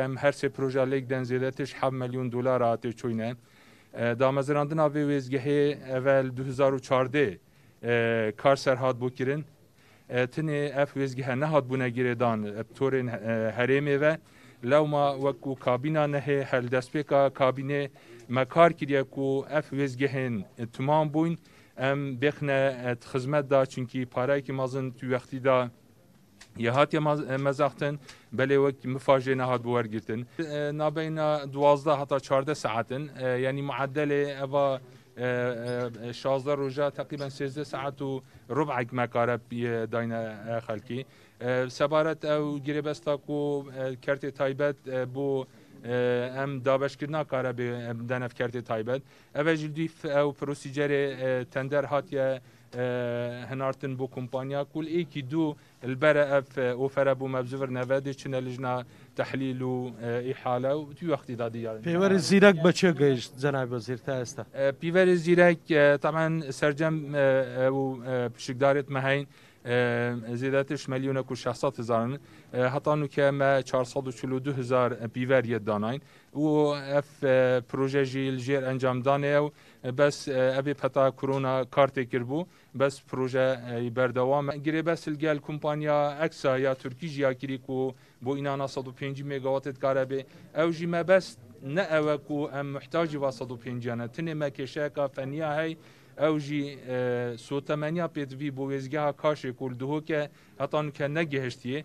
هر سه پروژه لیک دن زیادتش 7 میلیون دلار آتی چوینه. دامزراندنا وی وزگه اول 2014 کار سرهاد بکرین. تنی اف وزگه نه هات بونه گیردان بطورن هرمه و لو ما وکو کابینا نه هل دسپیکا کابینه مکار کریه کو اف وزگهن تمام بوین ام بخنه خدمت دا چونکی پاره که مازن تو وقتی دا یه هات یا مزاختن بله وقت مفاجئ نهاد بورگیتن نابین 12 حتی 14 ساعتن یعنی معدل اوا 16 روزه تقریبا 13 ساعت و ربع مکاره داینه خلکی سبارت او گریبستا کو کرت تایبت بو ام دابش کردنا کاره به دنف کرت تایبت اوجدی او پروسیجر تندر هاتیه هنارتن بو کمپانیا کل ایکی دو البرا اف اوفر بو مبزور نوادي چنه لجنا تحليل و احاله و تو وقت دادي يعني پیور زیرک بچه گشت جناب وزیر تا است بيفر زيرك طبعا سرجم و بشكدارت مهين زیادتش میلیون و 600 هزار حتی نو که ما 442 هزار بیور ید داناین و اف پروژه جیل جیر انجام دانه و بس ابی پتا کرونا کارت کربو بس پروژه بردوام گیره بس الگل کمپانیا اکسا یا ترکی جیا کری کو بو اینا 105 مگاوات کاربه او جی ما بس نه او کو ام محتاجی و 105 نه تنه مکشه کا فنیا هی او جی سوتمانیا پیت وی بو وزگاه کاش کول دهو که حتی که نگهشتیه